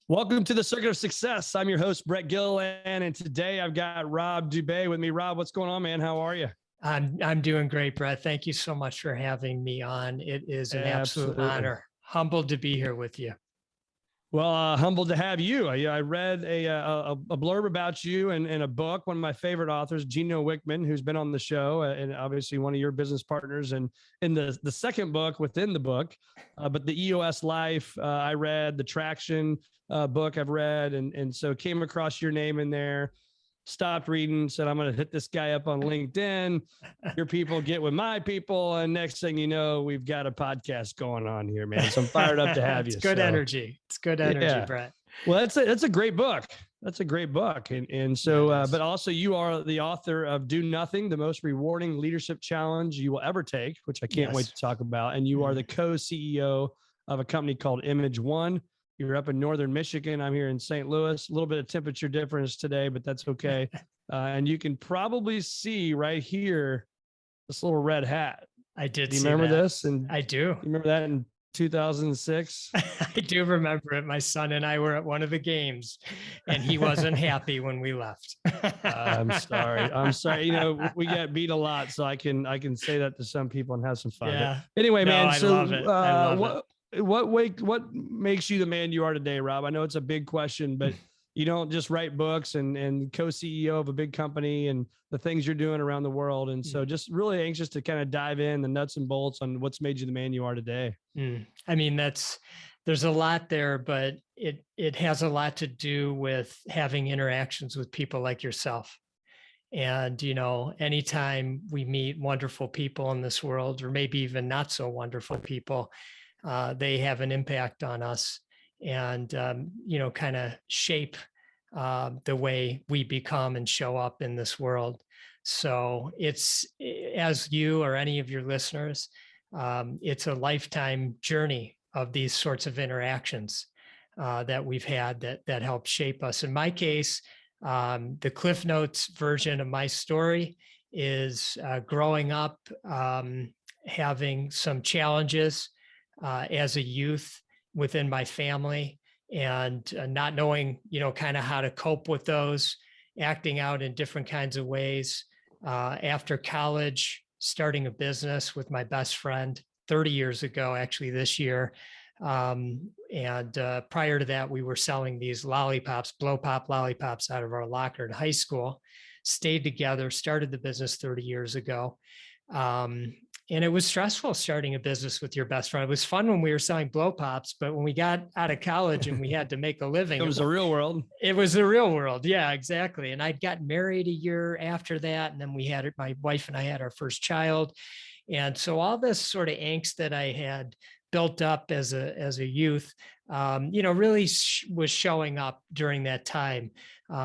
Welcome to the Circuit of Success. I'm your host, Brett Gilliland, and today I've got Rob Dube with me. Rob, what's going on, man? How are you? I'm doing great, Brett. Thank you so much for having me on. It is an absolute Absolutely. honor. Humbled to be here with you. Well, humbled to have you. I read a blurb about you in a book. One of my favorite authors, Gino Wickman, who's been on the show, and obviously one of your business partners. And in the second book within the book, but the EOS Life, I read the Traction book. I've read, and so came across your name in there. Stopped reading, said, I'm going to hit this guy up on LinkedIn. Your people get with my people. And next thing you know, we've got a podcast going on here, man. So I'm fired up to have you. It's good energy. It's good energy, yeah. Brett. Well, that's a great book. That's a great book. And so, but also you are the author of Do Nothing, the most rewarding leadership challenge you will ever take, which I can't wait to talk about. And you are the co-CEO of a company called imageOne. You're up in Northern Michigan. I'm here in St. Louis. A little bit of temperature difference today, but that's okay. And you can probably see right here this little red hat. I did. Do you remember this? And I do. You remember that in 2006? I do remember it. My son and I were at one of the games, and he wasn't happy when we left. I'm sorry. You know, we get beat a lot, so I can say that to some people and have some fun. Yeah. But anyway, man. I love it. I love it. What makes you the man you are today, Rob? I know it's a big question, but you don't just write books and co-CEO of a big company and the things you're doing around the world. And so just really anxious to kind of dive in the nuts and bolts on what's made you the man you are today. I mean, there's a lot there, but it has a lot to do with having interactions with people like yourself. And, you know, anytime we meet wonderful people in this world, or maybe even not so wonderful people, they have an impact on us and, you know, kind of shape the way we become and show up in this world. So it's, as you or any of your listeners, it's a lifetime journey of these sorts of interactions that we've had that help shape us. In my case, the Cliff Notes version of my story is growing up, having some challenges as a youth within my family, and not knowing, you know, kind of how to cope with those, acting out in different kinds of ways. After college, starting a business with my best friend 30 years ago, actually this year. And prior to that, we were selling these lollipops, blow pop lollipops out of our locker in high school, stayed together, started the business 30 years ago. And it was stressful starting a business with your best friend. It was fun when we were selling blow pops, but when we got out of college and we had to make a living, it was the real world. It was the real world. Yeah, exactly. And I'd gotten married a year after that. And then my wife and I had our first child. And so all this sort of angst that I had built up as a youth, you know, really was showing up during that time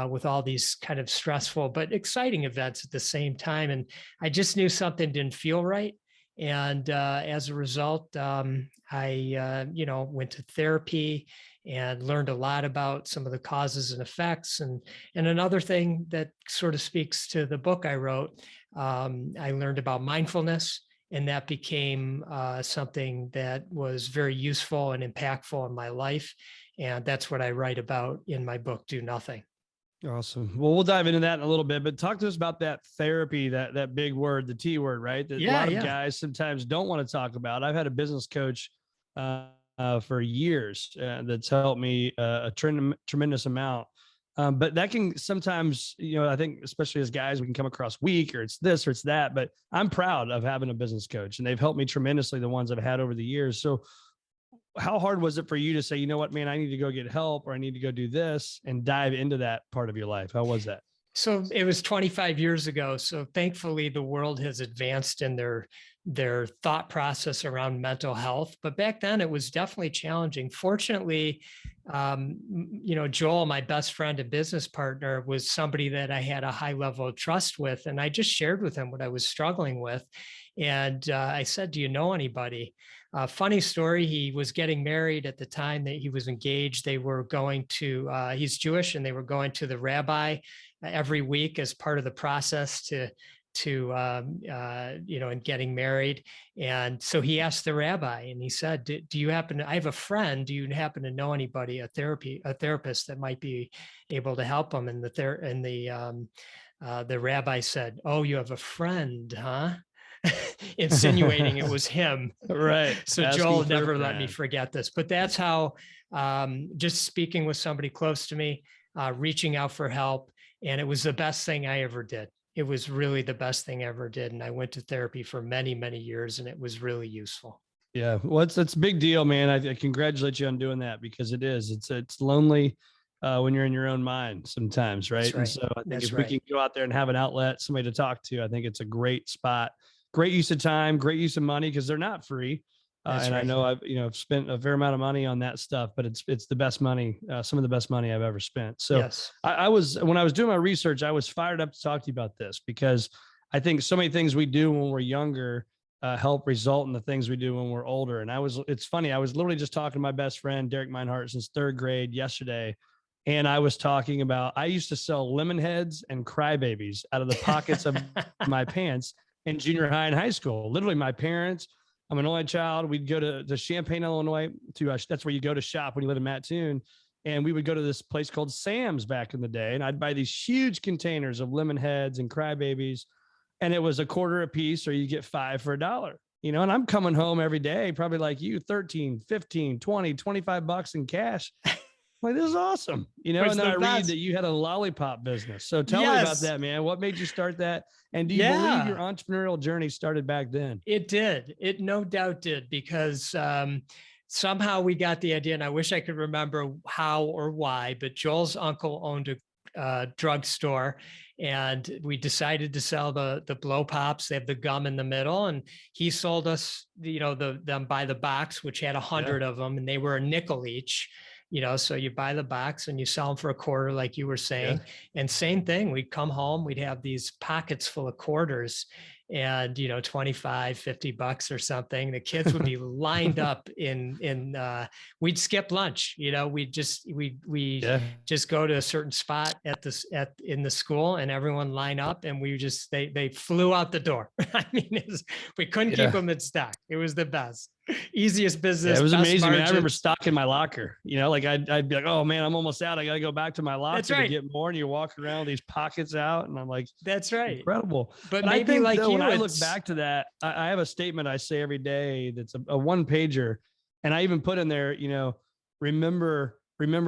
with all these kind of stressful but exciting events at the same time. And I just knew something didn't feel right. And as a result, I, you know, went to therapy and learned a lot about some of the causes and effects. And another thing that sort of speaks to the book I wrote, I learned about mindfulness. And that became something that was very useful and impactful in my life. And that's what I write about in my book, Do Nothing. Awesome. Well, we'll dive into that in a little bit, but talk to us about that therapy, that big word, the T word, right? That a lot of guys sometimes don't want to talk about. I've had a business coach for years that's helped me a tremendous amount. But that can sometimes, you know, I think especially as guys, we can come across weak or it's this or it's that, but I'm proud of having a business coach and they've helped me tremendously, the ones I've had over the years. So how hard was it for you to say, you know what, man, I need to go get help or I need to go do this and dive into that part of your life? How was that? So it was 25 years ago. So thankfully the world has advanced in their thought process around mental health. But back then it was definitely challenging. Fortunately, you know, Joel, my best friend and business partner, was somebody that I had a high level of trust with. And I just shared with him what I was struggling with. And I said, do you know anybody? Funny story, he was getting married at the time that he was engaged. They were going to, he's Jewish, and they were going to the rabbi every week as part of the process to to, and getting married. And so he asked the rabbi, and he said, do you happen to, I have a friend, do you happen to know anybody, a therapist that might be able to help him? And the rabbi said, "Oh, you have a friend, huh?" Insinuating it was him. Right. So Joel never let me forget this. But that's how, just speaking with somebody close to me, reaching out for help. And it was the best thing I ever did. It was really the best thing I ever did. And I went to therapy for many, many years, and it was really useful. Yeah. Well, it's a big deal, man. I congratulate you on doing that, because it's lonely when you're in your own mind sometimes. Right. And so I think if we can go out there and have an outlet, somebody to talk to, I think it's a great spot. Great use of time, great use of money, because they're not free. And I know I've spent a fair amount of money on that stuff, but it's the best money, some of the best money I've ever spent. So yes. When I was doing my research, I was fired up to talk to you about this, because I think so many things we do when we're younger help result in the things we do when we're older. And it's funny, I was literally just talking to my best friend, Derek Meinhardt, since third grade yesterday. And I was talking about, I used to sell lemon heads and crybabies out of the pockets of my pants in junior high and high school. Literally, my parents, I'm an only child. We'd go to Champaign, Illinois. That's where you go to shop when you live in Mattoon. And we would go to this place called Sam's back in the day. And I'd buy these huge containers of lemon heads and crybabies. And it was $0.25 a piece, or you get 5 for $1. And I'm coming home every day, probably like you, 13, 15, 20, 25 bucks in cash. Like, this is awesome. And then I read that you had a lollipop business. So tell me about that, man. What made you start that? And do you believe your entrepreneurial journey started back then? It did. It no doubt did, because somehow we got the idea, and I wish I could remember how or why, but Joel's uncle owned a drugstore, and we decided to sell the blow pops. They have the gum in the middle, and he sold us, them by the box, which had 100 of them, and they were a nickel each. So you buy the box and you sell them for $0.25, like you were saying. Yeah. And same thing, we'd come home, we'd have these pockets full of quarters, and 25, 50 bucks or something. The kids would be lined up we'd skip lunch. We'd just go to a certain spot in the school, and everyone line up, and they flew out the door. I mean, we couldn't keep them in stock. It was the best. Easiest business. Yeah, it was amazing. Man, I remember stocking my locker. I'd be like, "Oh man, I'm almost out. I got to go back to my locker to get more." And you walk around with these pockets out, and I'm like, "That's right, incredible." But maybe I think, like when I look back to that, I have a statement I say every day. That's a one pager, and I even put in there, remember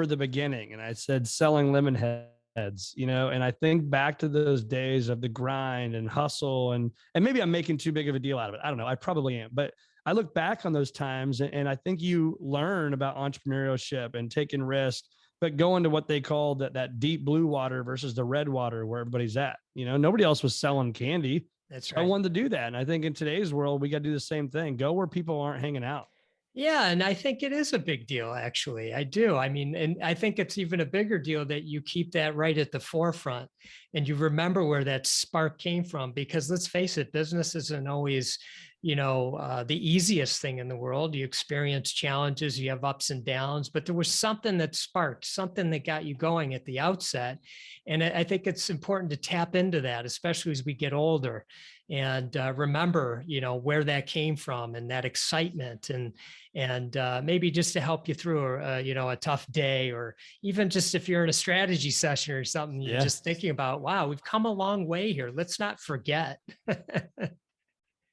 the beginning. And I said, selling lemon heads. And I think back to those days of the grind and hustle, and maybe I'm making too big of a deal out of it. I don't know. I probably am, but I look back on those times, and I think you learn about entrepreneurship and taking risks, but going to what they call that deep blue water versus the red water where everybody's at. Nobody else was selling candy. That's right. I wanted to do that. And I think in today's world, we got to do the same thing. Go where people aren't hanging out. Yeah. And I think it is a big deal, actually. I do. I mean, and I think it's even a bigger deal that you keep that right at the forefront, and you remember where that spark came from, because let's face it, business isn't always, the easiest thing in the world. You experience challenges, you have ups and downs, but there was something that sparked, something that got you going at the outset. And I think it's important to tap into that, especially as we get older, and remember, where that came from, and that excitement, and maybe just to help you through a tough day, or even just if you're in a strategy session or something, you're just thinking about, wow, we've come a long way here. Let's not forget.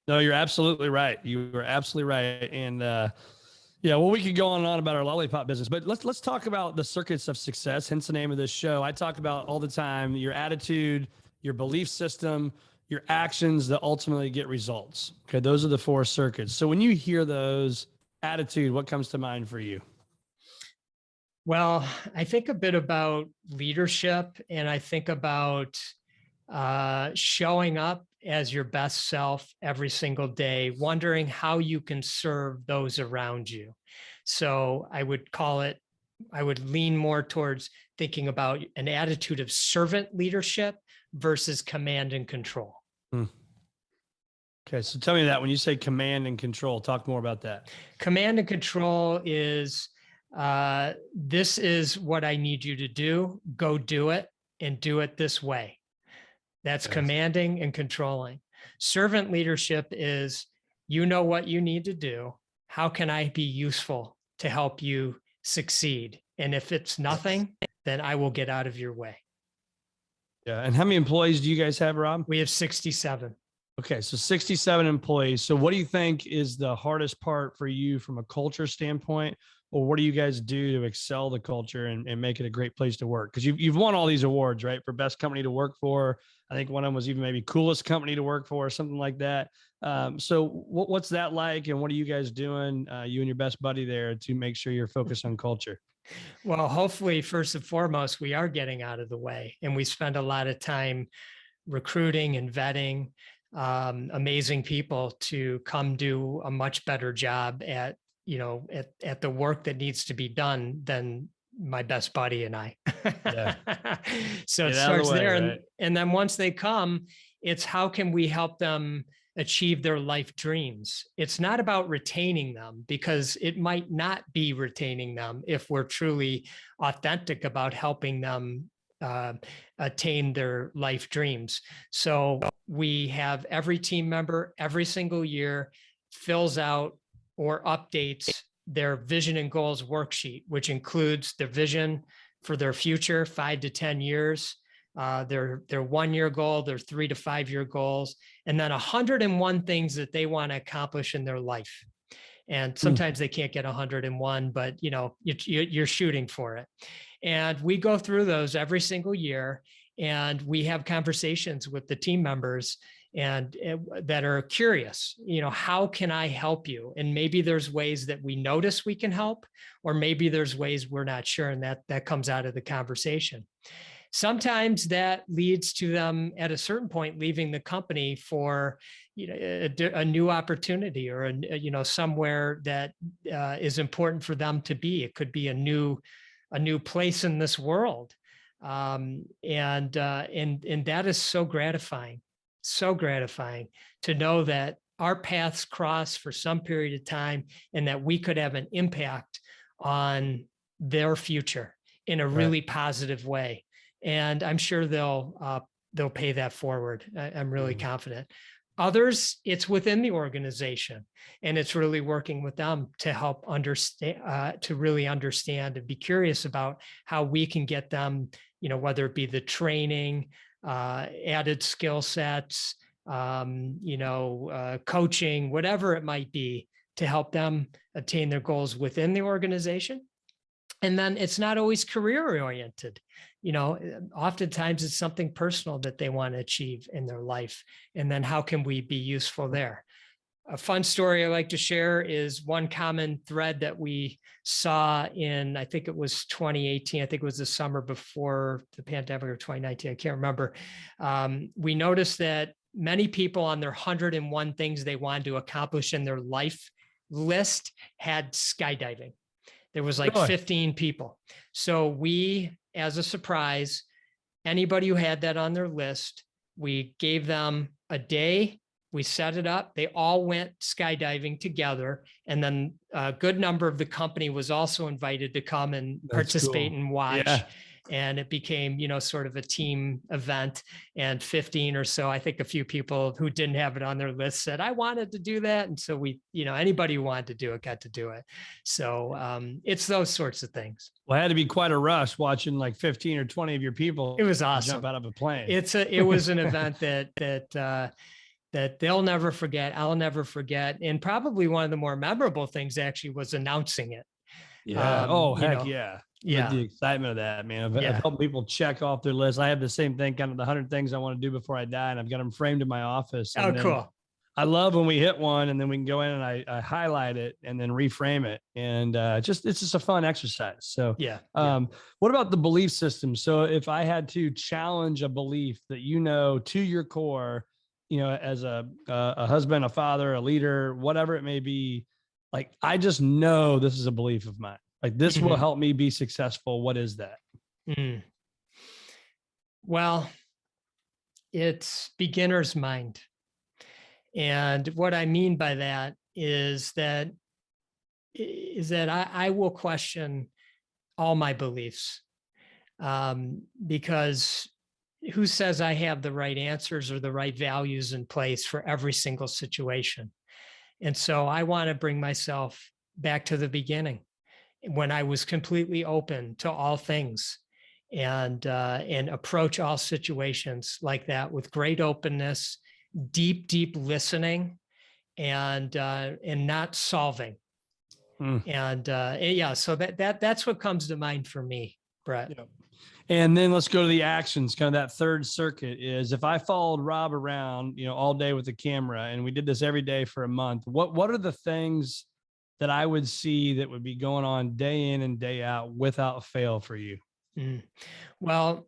No, you're absolutely right. You are absolutely right. And well, we could go on and on about our lollipop business, but let's talk about the circuits of success, hence the name of this show. I talk about all the time your attitude, your belief system, your actions that ultimately get results. Okay, those are the 4 circuits. So when you hear those, attitude, what comes to mind for you? Well, I think a bit about leadership, and I think about showing up as your best self every single day, wondering how you can serve those around you. So I would lean more towards thinking about an attitude of servant leadership versus command and control. Okay. So tell me that when you say command and control, talk more about that. Command and control is, this is what I need you to do. Go do it, and do it this way. That's commanding and controlling. Servant leadership is, you know what you need to do. How can I be useful to help you succeed? And if it's nothing, then I will get out of your way. Yeah. And how many employees do you guys have, Rob? We have 67. Okay. So 67 employees. So what do you think is the hardest part for you from a culture standpoint? Or what do you guys do to excel the culture and make it a great place to work? Because you've won all these awards, right? For best company to work for. I think one of them was even maybe coolest company to work for, or something like that. So what's that like? And what are you guys doing, you and your best buddy there, to make sure you're focused on culture? Well, hopefully, first and foremost, we are getting out of the way, and we spend a lot of time recruiting and vetting amazing people to come do a much better job at the work that needs to be done than my best buddy and I. Yeah. So it starts there. Right? And then once they come, it's how can we help them achieve their life dreams? It's not about retaining them, because it might not be retaining them if we're truly authentic about helping them attain their life dreams. So we have every team member every single year fills out or updates their vision and goals worksheet, which includes the vision for their future, 5 to 10 years, their 1 year goal, their 3 to 5 year goals, and then 101 things that they want to accomplish in their life. And sometimes they can't get 101, but you're shooting for it. And we go through those every single year, and we have conversations with the team members and that are curious, how can I help you? And maybe there's ways that we notice we can help, or maybe there's ways we're not sure. And that comes out of the conversation. Sometimes that leads to them at a certain point leaving the company for a new opportunity, or somewhere that is important for them to be. It could be a new place in this world, and that is so gratifying to know that our paths cross for some period of time, and that we could have an impact on their future in a really positive way. And I'm sure they'll pay that forward. I'm really confident. Others, it's within the organization, and it's really working with them to help understand, to really understand and be curious about how we can get them, whether it be the training, added skill sets, coaching, whatever it might be, to help them attain their goals within the organization. And then it's not always career oriented. Oftentimes it's something personal that they want to achieve in their life. And then how can we be useful there? A fun story I like to share is one common thread that we saw in, I think it was 2018. I think it was the summer before the pandemic, or 2019. I can't remember. We noticed that many people on their 101 things they wanted to accomplish in their life list had skydiving. There was like 15 people. So we, as a surprise, anybody who had that on their list, we gave them a day. We set it up. They all went skydiving together. And then a good number of the company was also invited to come and participate and watch. Yeah. And it became, sort of a team event. And 15 or so, I think a few people who didn't have it on their list said, I wanted to do that. And so we, anybody who wanted to do it got to do it. So it's those sorts of things. Well, it had to be quite a rush watching like 15 or 20 of your people. It was awesome. Jump out of a plane. It was an event that they'll never forget. I'll never forget. And probably one of the more memorable things actually was announcing it. Yeah. Heck yeah. Yeah. The excitement of that, man. I've helped people check off their list. I have the same thing, kind of the 100 ththings I want to do before I die. And I've got them framed in my office. Oh, cool. I love when we hit one and then we can go in and I highlight it and then reframe it. And it's just a fun exercise. So what about the belief system? So if I had to challenge a belief that, to your core, as a husband, a father, a leader, whatever it may be, like, I just know this is a belief of mine. Like, this will help me be successful. What is that? Well, it's beginner's mind. And what I mean by that is that I will question all my beliefs, because who says I have the right answers or the right values in place for every single situation? And so I want to bring myself back to the beginning when I was completely open to all things and approach all situations like that with great openness, deep listening, and not solving. Yeah, so that's what comes to mind for me, Brett. Yeah. And then let's go to the actions. Kind of that third circuit is, if I followed Rob around, all day with the camera, and we did this every day for a month, what are the things that I would see that would be going on day in and day out without fail for you? Well,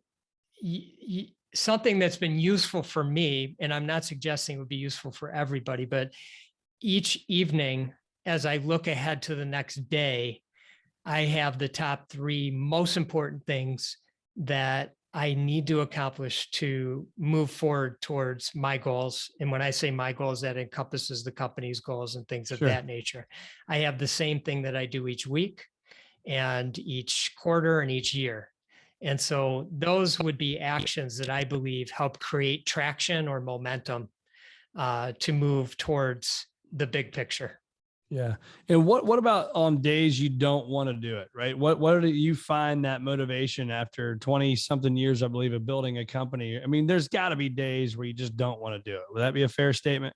something that's been useful for me, and I'm not suggesting it would be useful for everybody, but each evening, as I look ahead to the next day, I have the top 3 most important things that I need to accomplish to move forward towards my goals. And when I say my goals, that encompasses the company's goals and things of that nature. I have the same thing that I do each week and each quarter and each year. And so those would be actions that I believe help create traction or momentum to move towards the big picture. Yeah. And what about on days you don't want to do it, right? What do you find that motivation after 20 something years, I believe, of building a company? I mean, there's got to be days where you just don't want to do it. Would that be a fair statement?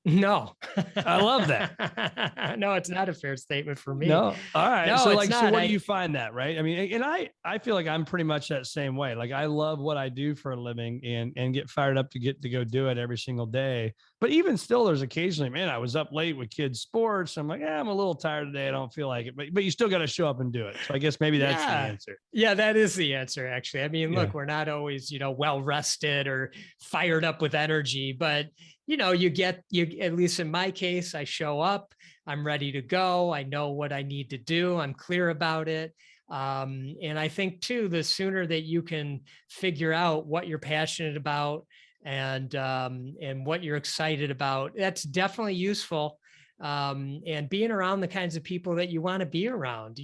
No. I love that. No, it's not a fair statement for me. No. All right. No, so it's not. So what do you find that, right? I mean, and I feel like I'm pretty much that same way. Like, I love what I do for a living and get fired up to get to go do it every single day. But even still, there's occasionally, man, I was up late with kids' sports. I'm like, I'm a little tired today. I don't feel like it, but you still got to show up and do it. So I guess maybe that's the answer. Yeah, that is the answer, actually. I mean, look, we're not always, well rested or fired up with energy, but you at least in my case, I show up, I'm ready to go. I know what I need to do. I'm clear about it. And I think too, the sooner that you can figure out what you're passionate about and what you're excited about, that's definitely useful. And being around the kinds of people that you want to be around,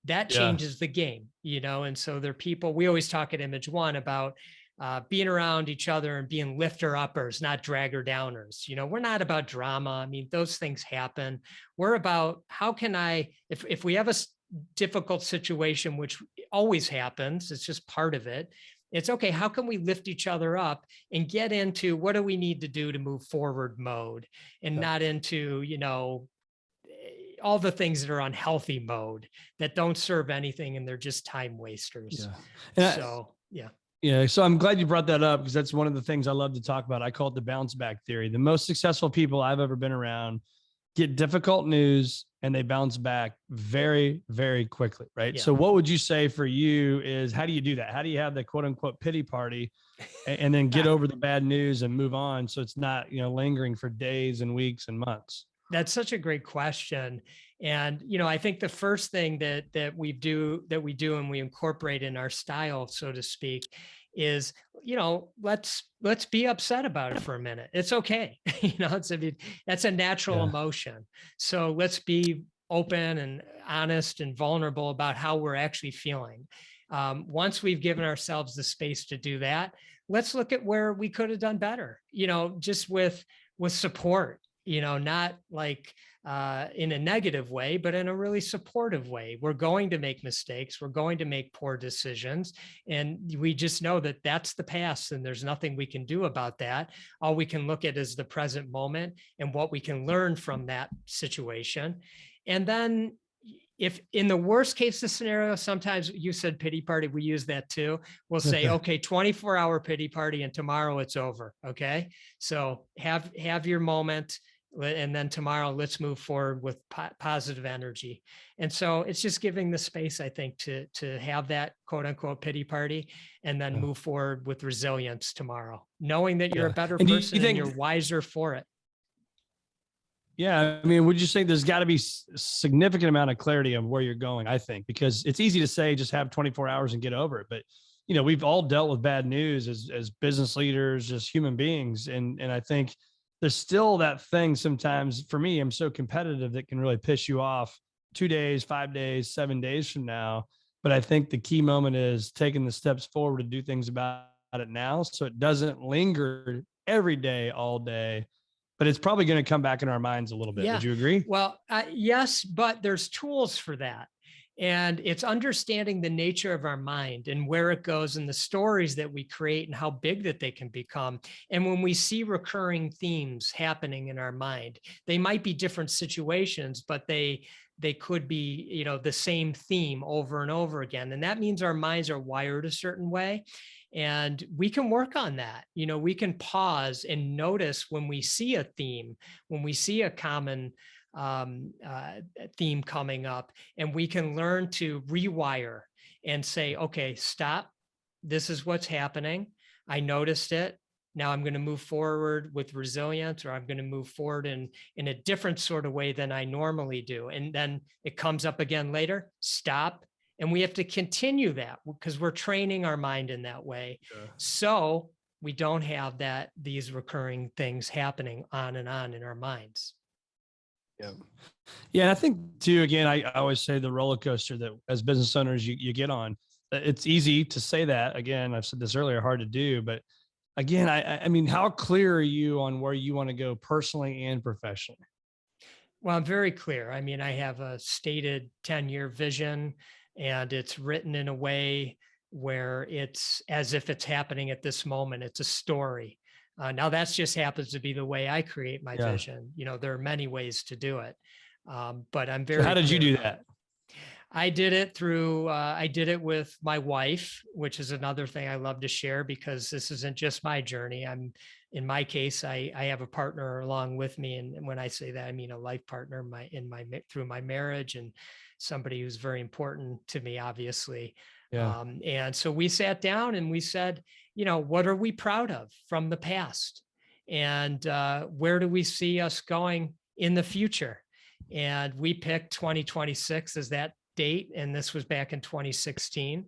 that changes the game, and so there are people, we always talk at imageOne about being around each other and being lifter uppers, not dragger downers. We're not about drama. I mean, those things happen. We're about how can if we have a difficult situation, which always happens, it's just part of it. It's okay. How can we lift each other up and get into what do we need to do to move forward mode and not into, all the things that are unhealthy mode that don't serve anything and they're just time wasters. Yeah. So I'm glad you brought that up, because that's one of the things I love to talk about. I call it the bounce back theory. The most successful people I've ever been around get difficult news and they bounce back very, very quickly. Right. Yeah. So what would you say for you is, how do you do that? How do you have the quote unquote pity party and then get over the bad news and move on, so it's not, lingering for days and weeks and months? That's such a great question. And, I think the first thing that we do and we incorporate in our style, so to speak, is, let's be upset about it for a minute. It's okay. That's a natural emotion. So let's be open and honest and vulnerable about how we're actually feeling. Once we've given ourselves the space to do that, let's look at where we could have done better, just with support. Not like in a negative way, but in a really supportive way. We're going to make mistakes. We're going to make poor decisions. And we just know that that's the past and there's nothing we can do about that. All we can look at is the present moment and what we can learn from that situation. And then if in the worst case scenario, sometimes you said pity party, we use that too. We'll say, okay, 24-hour pity party and tomorrow it's over. Okay. So have your moment. And then tomorrow, let's move forward with positive energy. And so it's just giving the space, I think, to have that quote unquote pity party and then move forward with resilience tomorrow, knowing that you're a better person and you're wiser for it. Yeah. I mean, would you say there's got to be a significant amount of clarity on where you're going? I think, because it's easy to say, just have 24 hours and get over it. But, we've all dealt with bad news as business leaders, as human beings. And I think there's still that thing sometimes, for me, I'm so competitive, that can really piss you off 2 days, 5 days, 7 days from now. But I think the key moment is taking the steps forward to do things about it now, so it doesn't linger every day, all day, but it's probably going to come back in our minds a little bit. Would you agree? Well, yes, but there's tools for that. And it's understanding the nature of our mind and where it goes and the stories that we create and how big that they can become. And when we see recurring themes happening in our mind, they might be different situations, but they could be, the same theme over and over again. And that means our minds are wired a certain way. And we can work on that. We can pause and notice when we see a theme, when we see a common theme coming up, and we can learn to rewire and say, okay, stop. This is what's happening. I noticed it. Now I'm going to move forward with resilience, or I'm going to move forward in a different sort of way than I normally do. And then it comes up again later, stop. And we have to continue that because we're training our mind in that way. So we don't have these recurring things happening on and on in our minds. Yeah. Yeah. And I think too, again, I always say the roller coaster that as business owners you get on. It's easy to say that. Again, I've said this earlier, hard to do, but again, I mean, how clear are you on where you want to go personally and professionally? Well, I'm very clear. I mean, I have a stated 10-year vision, and it's written in a way where it's as if it's happening at this moment. It's a story. Now that just happens to be the way I create my vision. There are many ways to do it. But I'm very. So how did you do that? I did it with my wife, which is another thing I love to share because this isn't just my journey. In my case, I have a partner along with me. And when I say that, I mean a life partner through my marriage, and somebody who's very important to me, obviously. Yeah. And so we sat down and we said, what are we proud of from the past? And where do we see us going in the future? And we picked 2026 as that date. And this was back in 2016.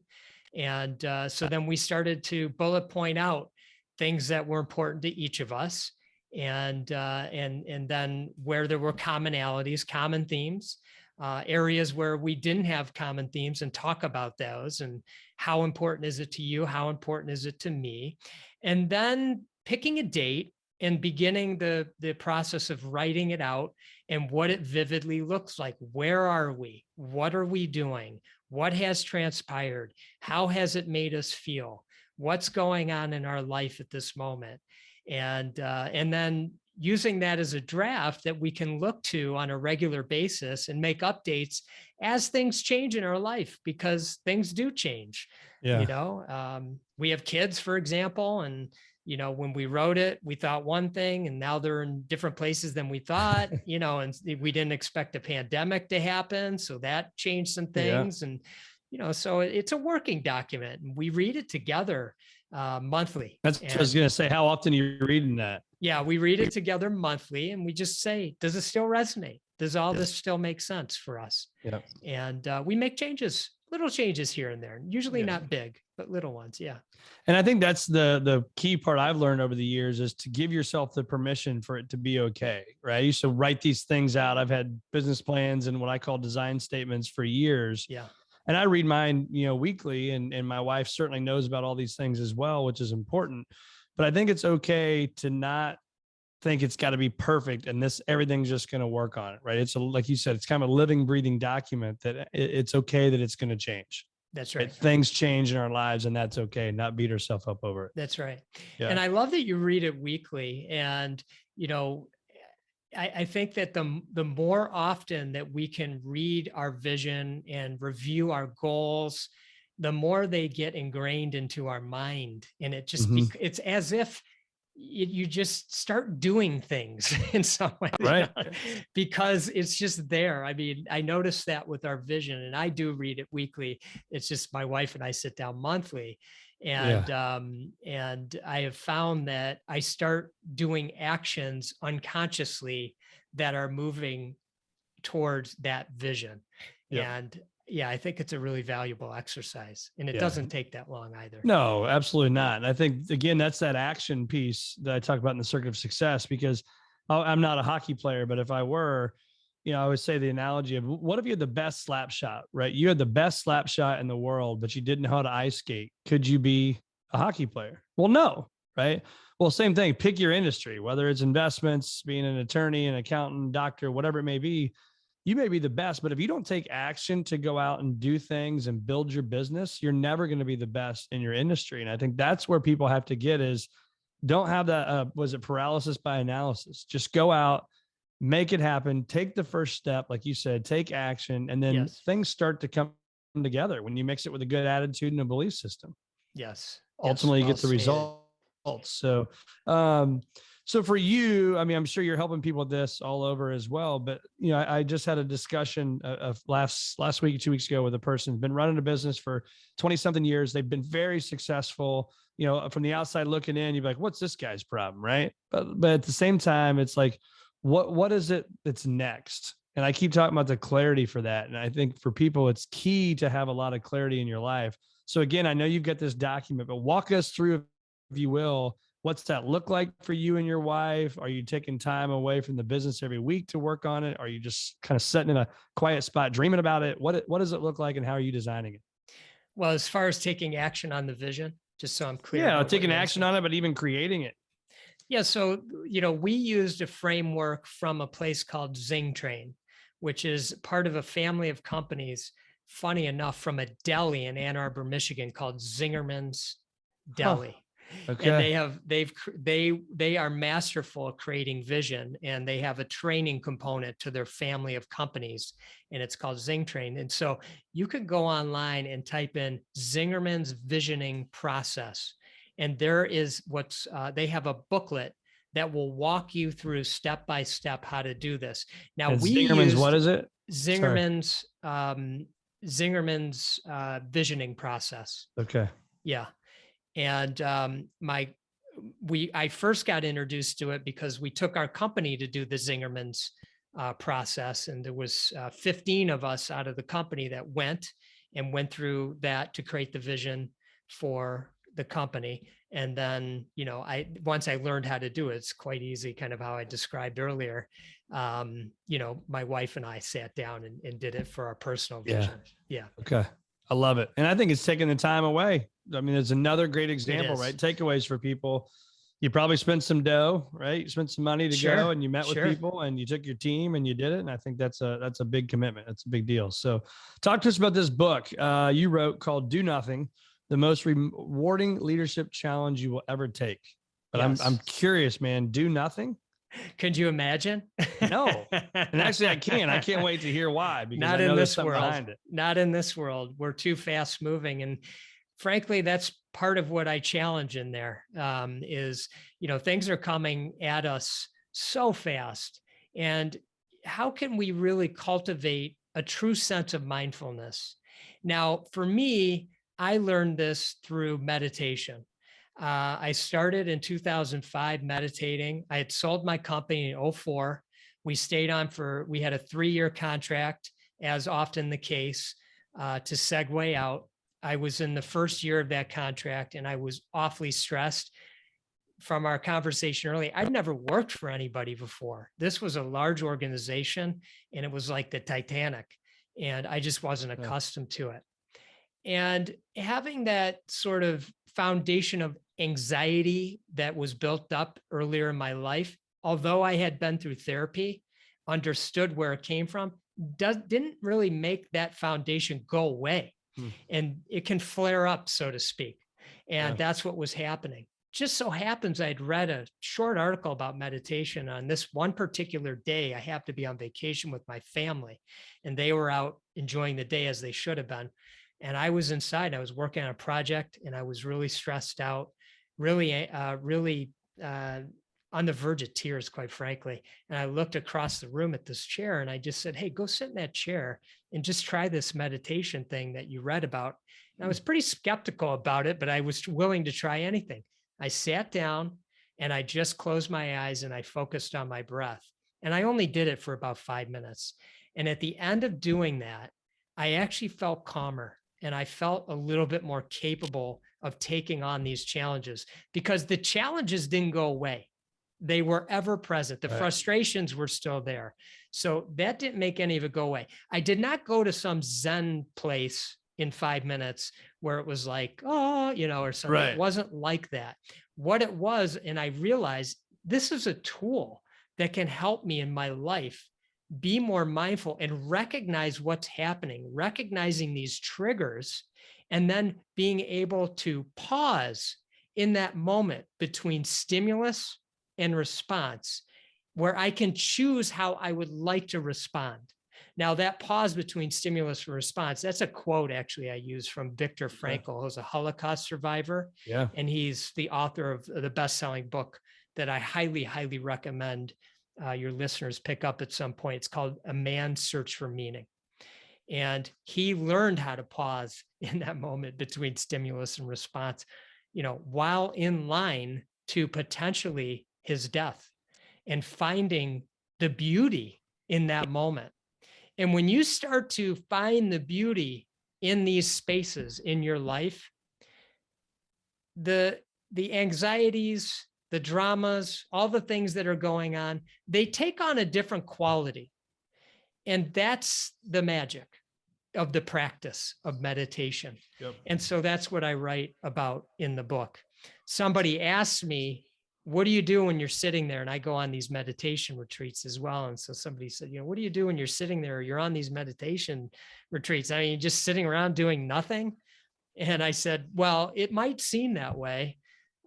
And so then we started to bullet point out things that were important to each of us. And then where there were commonalities, common themes, areas where we didn't have common themes, and talk about those and how important is it to you? How important is it to me? And then picking a date and beginning the process of writing it out and what it vividly looks like. Where are we? What are we doing? What has transpired? How has it made us feel? What's going on in our life at this moment? And then using that as a draft that we can look to on a regular basis and make updates as things change in our life, because things do change. Yeah. We have kids, for example, and when we wrote it, we thought one thing, and now they're in different places than we thought, and we didn't expect a pandemic to happen. So that changed some things. Yeah. And, so it's a working document, and we read it together monthly. That's what I was going to say. How often are you reading that? Yeah, we read it together monthly, and we just say, does it still resonate? Does all this still make sense for us? Yeah. And we make changes, little changes here and there, usually not big, but little ones. Yeah. And I think that's the key part I've learned over the years, is to give yourself the permission for it to be okay. Right. I used to write these things out. I've had business plans and what I call design statements for years. Yeah. And I read mine, weekly, and my wife certainly knows about all these things as well, which is important. But I think it's okay to not think it's got to be perfect and everything's just going to work on it. Right. It's like you said, it's kind of a living, breathing document that it's okay that it's going to change. That's right. Things change in our lives, and that's okay. Not beat ourselves up over it. That's right. Yeah. And I love that you read it weekly. And, I think that the more often that we can read our vision and review our goals, the more they get ingrained into our mind. And it just, it's as if you just start doing things in some way, right? Because it's just there. I mean, I noticed that with our vision, and I do read it weekly. It's just my wife and I sit down monthly. And, and I have found that I start doing actions unconsciously that are moving towards that vision. Yeah. And I think it's a really valuable exercise, and it doesn't take that long either. No, absolutely not. And I think, again, that's that action piece that I talk about in the circuit of success, because I'm not a hockey player, but if I were, I would say the analogy of, what if you had the best slap shot, right? You had the best slap shot in the world, but you didn't know how to ice skate. Could you be a hockey player. Well, no, right? Well, same thing. Pick your industry, whether it's investments, being an attorney, an accountant, doctor, whatever it may be. You may be the best, but if you don't take action to go out and do things and build your business, you're never going to be the best in your industry. And I think that's where people have to get is don't have that, was it paralysis by analysis? Just go out, make it happen, take the first step, like you said, take action, and then things start to come together when you mix it with a good attitude and a belief system. Yes. Ultimately, you get the results. So, so for you, I mean, I'm sure you're helping people with this all over as well, but you know, I just had a discussion of last week, 2 weeks ago with a person who's been running a business for 20 something years. They've been very successful, you know, from the outside looking in, you'd be like, what's this guy's problem? Right. But at the same time, it's like, what is it that's next? And I keep talking about the clarity for that. And I think for people, it's key to have a lot of clarity in your life. So again, I know you've got this document, but walk us through, if you will, what's that look like for you and your wife? Are you taking time away from the business every week to work on it? Are you just kind of sitting in a quiet spot, dreaming about it? What does it look like and how are you designing it? Well, as far as taking action on the vision, just so I'm clear. Yeah, taking action on it, but even creating it. Yeah. So, you know, we used a framework from a place called Zing Train, which is part of a family of companies, funny enough, from a deli in Ann Arbor, Michigan called Zingerman's Deli. Okay. And they are masterful at creating vision, and they have a training component to their family of companies, and it's called Zing Train. And so you could go online and type in Zingerman's visioning process. And there is they have a booklet that will walk you through step by step how to do this. Now Zingerman's, what is it? Zingerman's visioning process. Okay. Yeah. And I first got introduced to it because we took our company to do the Zingerman's process. And there was 15 of us out of the company that went through that to create the vision for the company. And then, you know, once I learned how to do it, it's quite easy, kind of how I described earlier. You know, my wife and I sat down and did it for our personal vision. Yeah. Okay. I love it. And I think it's taking the time away. I mean, it's another great example, right? Takeaways for people. You probably spent some dough, right? You spent some money to go and you met with people and you took your team and you did it. And I think that's a big commitment. That's a big deal. So talk to us about this book you wrote called Do Nothing, the most rewarding leadership challenge you will ever take. But I'm curious, man, do nothing. Could you imagine? No. And actually I can't wait to hear why, because not I know in there's this something world. behind it. Not in this world. We're too fast moving. And frankly, that's part of what I challenge in there, is, you know, things are coming at us so fast. And how can we really cultivate a true sense of mindfulness? Now, for me, I learned this through meditation. I started in 2005 meditating. I had sold my company in 2004. We had a 3-year contract, as often the case, to segue out. I was in the first year of that contract and I was awfully stressed. From our conversation earlier, I'd never worked for anybody before. This was a large organization and it was like the Titanic, and I just wasn't accustomed to it. And having that sort of foundation of anxiety that was built up earlier in my life, although I had been through therapy, understood where it came from, didn't really make that foundation go away. And it can flare up, so to speak. And that's what was happening. Just so happens I'd read a short article about meditation on this one particular day. I happened to be on vacation with my family, and they were out enjoying the day as they should have been. And I was inside, I was working on a project and I was really stressed out, really on the verge of tears, quite frankly. And I looked across the room at this chair and I just said, hey, go sit in that chair and just try this meditation thing that you read about. And I was pretty skeptical about it, but I was willing to try anything. I sat down and I just closed my eyes and I focused on my breath. And I only did it for about 5 minutes. And at the end of doing that, I actually felt calmer. And I felt a little bit more capable of taking on these challenges, because the challenges didn't go away. They were ever present. The frustrations were still there. So that didn't make any of it go away. I did not go to some Zen place in 5 minutes where it was like, oh, or something. Right. It wasn't like that. What it was, and I realized this is a tool that can help me in my life be more mindful and recognize what's happening, recognizing these triggers, and then being able to pause in that moment between stimulus and response, where I can choose how I would like to respond. Now, that pause between stimulus and response, that's a quote actually I use from Viktor Frankl, who's a Holocaust survivor. Yeah. And he's the author of the best-selling book that I highly, highly recommend your listeners pick up at some point. It's called A Man's Search for Meaning. And he learned how to pause in that moment between stimulus and response, while in line to potentially his death, and finding the beauty in that moment. And when you start to find the beauty in these spaces in your life, the anxieties, the dramas, all the things that are going on, they take on a different quality. And that's the magic of the practice of meditation. Yep. And so that's what I write about in the book. Somebody asked me, what do you do when you're sitting there? And I go on these meditation retreats as well. And so somebody said, what do you do when you're sitting there? Or you're on these meditation retreats? I mean, just sitting around doing nothing. And I said, well, it might seem that way,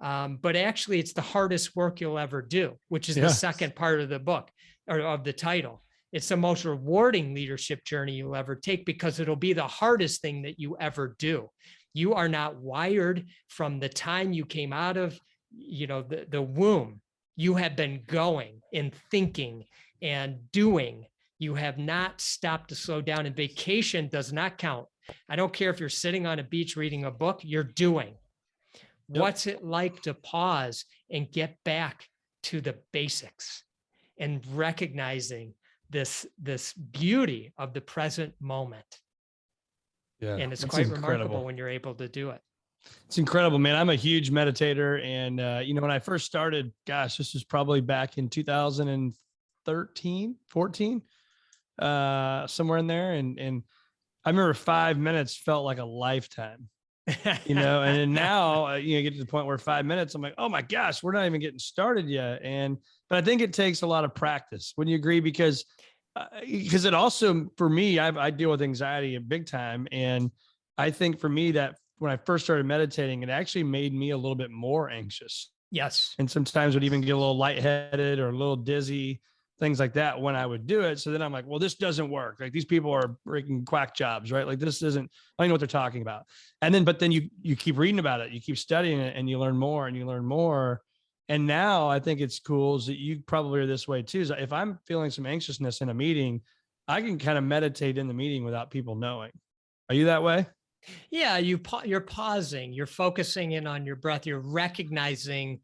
but actually it's the hardest work you'll ever do, which is the second part of the book, or of the title. It's the most rewarding leadership journey you'll ever take, because it'll be the hardest thing that you ever do. You are not wired from the time you came out of the womb. You have been going and thinking and doing. You have not stopped to slow down, and vacation does not count. I don't care if you're sitting on a beach reading a book, you're doing. Yep. What's it like to pause and get back to the basics and recognizing this beauty of the present moment? Yeah. And it's quite remarkable when you're able to do it. It's incredible, man. I'm a huge meditator. And, when I first started, gosh, this was probably back in 2013, 14, somewhere in there. And I remember 5 minutes felt like a lifetime, and then now, get to the point where 5 minutes, I'm like, oh my gosh, we're not even getting started yet. But I think it takes a lot of practice. Wouldn't you agree? Because it also, for me, I deal with anxiety big time. And I think for me that when I first started meditating, it actually made me a little bit more anxious. Yes. And sometimes would even get a little lightheaded or a little dizzy, things like that when I would do it. So then I'm like, well, this doesn't work. Like, these people are freaking quack jobs, right? Like, this isn't, I don't know what they're talking about. But then you keep reading about it, you keep studying it, and you learn more and you learn more. And now I think it's cool is that you probably are this way too. Is if I'm feeling some anxiousness in a meeting, I can kind of meditate in the meeting without people knowing. Are you that way? Yeah, you're pausing, you're focusing in on your breath, you're recognizing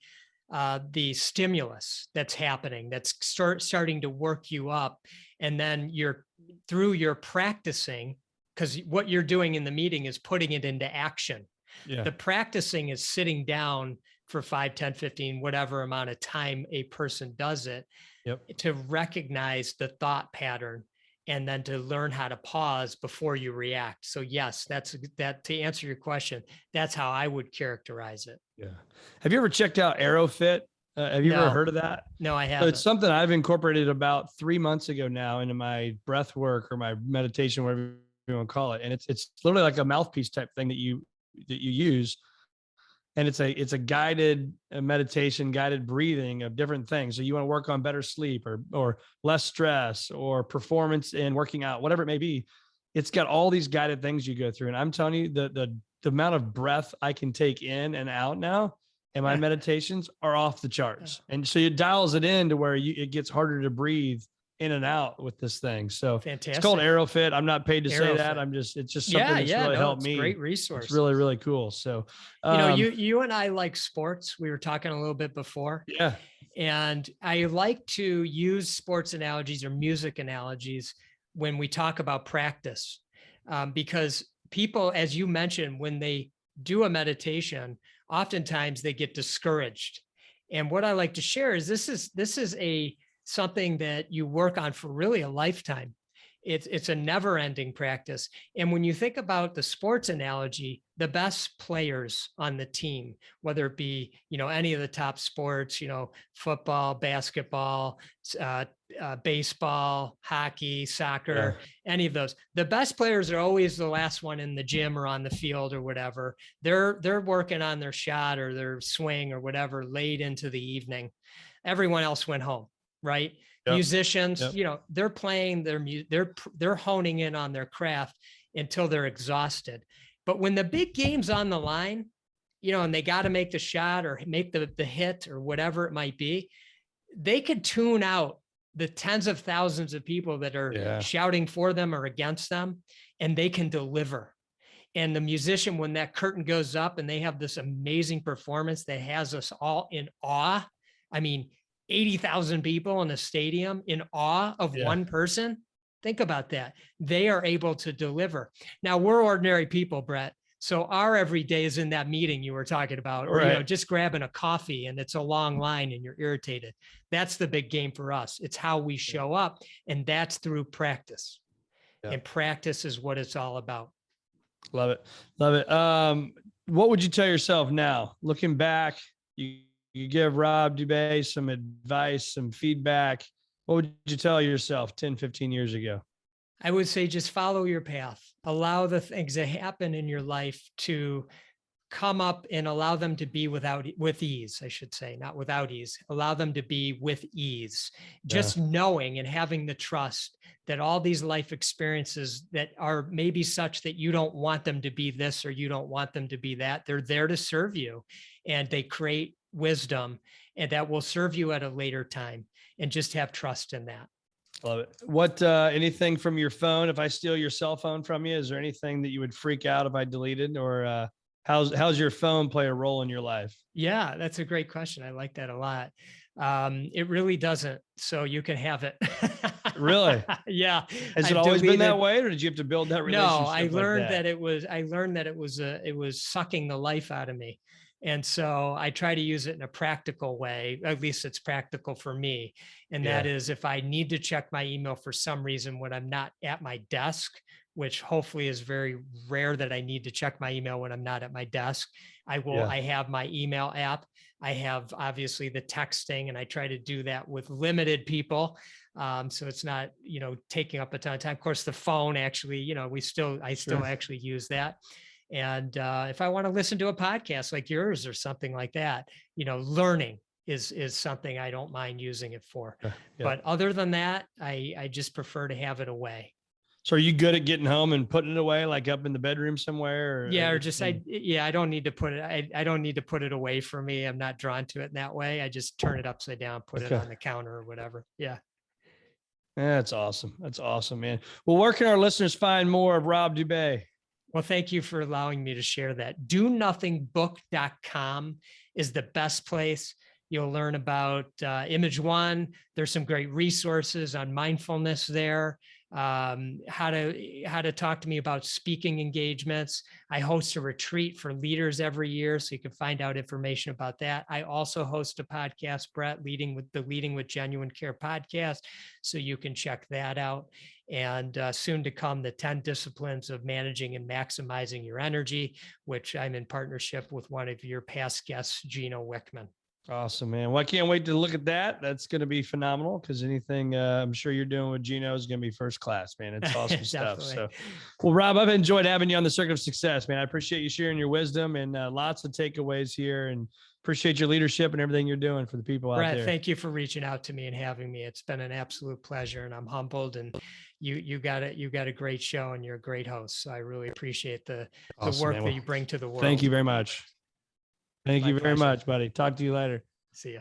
the stimulus that's happening, that's starting to work you up. And then through your practicing, because what you're doing in the meeting is putting it into action. Yeah. The practicing is sitting down for 5, 10, 15, whatever amount of time a person does it, to recognize the thought pattern, and then to learn how to pause before you react. So yes, that to answer your question, that's how I would characterize it. Yeah. Have you ever checked out Aerofit? Have you ever heard of that? No, I haven't. So it's something I've incorporated about 3 months ago now into my breath work or my meditation, whatever you want to call it. And it's literally like a mouthpiece type thing that you use. And it's a guided meditation, guided breathing of different things. So you want to work on better sleep or less stress or performance in working out, whatever it may be. It's got all these guided things you go through. And I'm telling you, the amount of breath I can take in and out now in my meditations are off the charts. And so it dials it in to where it gets harder to breathe in and out with this thing. So fantastic. It's called Aerofit. I'm not paid to say that. It's just something that's really helped me. Great resource. It's really, really cool. So, you and I like sports. We were talking a little bit before. Yeah. And I like to use sports analogies or music analogies when we talk about practice, because people, as you mentioned, when they do a meditation, oftentimes they get discouraged. And what I like to share is this is something that you work on for really a lifetime. It's a never ending practice. And when you think about the sports analogy, the best players on the team, whether it be, any of the top sports, football, basketball, baseball, hockey, soccer, any of those, the best players are always the last one in the gym or on the field or whatever. They're working on their shot or their swing or whatever late into the evening. Everyone else went home, right? Yep. Musicians, they're playing they're honing in on their craft until they're exhausted. But when the big game's on the line, and they got to make the shot or make the hit or whatever it might be, they could tune out the tens of thousands of people that are shouting for them or against them, and they can deliver. And the musician, when that curtain goes up and they have this amazing performance that has us all in awe, 80,000 people in a stadium in awe of one person. Think about that. They are able to deliver. Now, we're ordinary people, Brett. So our everyday is in that meeting you were talking about, or just grabbing a coffee and it's a long line and you're irritated. That's the big game for us. It's how we show up, and that's through practice. And practice is what it's all about. Love it. Love it. What would you tell yourself now, looking back? You give Rob Dube some advice, some feedback. What would you tell yourself 10, 15 years ago? I would say just follow your path. Allow the things that happen in your life to come up and allow them to be with ease, I should say, not without ease. Allow them to be with ease. Just knowing and having the trust that all these life experiences that are maybe such that you don't want them to be this or you don't want them to be that, they're there to serve you, and they create wisdom, and that will serve you at a later time, and just have trust in that. Love it. What, anything from your phone, if I steal your cell phone from you, is there anything that you would freak out if I deleted, or how's your phone play a role in your life? Yeah, that's a great question. I like that a lot. It really doesn't. So you can have it. Really? Yeah. Has it always been that way, or did you have to build that relationship? No, I learned that it was sucking the life out of me. And so I try to use it in a practical way. At least it's practical for me. And that is, if I need to check my email for some reason when I'm not at my desk, which hopefully is very rare that I need to check my email when I'm not at my desk, I have my email app. I have obviously the texting, and I try to do that with limited people. So it's not, taking up a ton of time. Of course, the phone actually, I still actually use that. And if I want to listen to a podcast like yours or something like that, learning is something I don't mind using it for. But other than that, I just prefer to have it away. So are you good at getting home and putting it away, like up in the bedroom somewhere? I don't need to put it. I don't need to put it away from me. I'm not drawn to it in that way. I just turn it upside down, put it on the counter or whatever. Yeah. That's awesome. That's awesome, man. Well, where can our listeners find more of Rob Dube? Well, thank you for allowing me to share that. DoNothingBook.com is the best place. You'll learn about imageOne. There's some great resources on mindfulness there. How to talk to me about speaking engagements. I host a retreat for leaders every year, so you can find out information about that. I also host a podcast, Brett, Leading with Genuine Care podcast, so you can check that out. And soon to come, the 10 disciplines of managing and maximizing your energy, which I'm in partnership with one of your past guests, Gino Wickman. Awesome, man. Well, I can't wait to look at that. That's going to be phenomenal, because anything I'm sure you're doing with Gino is going to be first class, man. It's awesome stuff. So, well, Rob, I've enjoyed having you on the Circuit of Success, man. I appreciate you sharing your wisdom and lots of takeaways here, and appreciate your leadership and everything you're doing for the people out there. Thank you for reaching out to me and having me. It's been an absolute pleasure, and I'm humbled, and you got a great show, and you're a great host. So I really appreciate the work that you bring to the world. Thank you very much. Thank you very much, buddy. Talk to you later. See ya.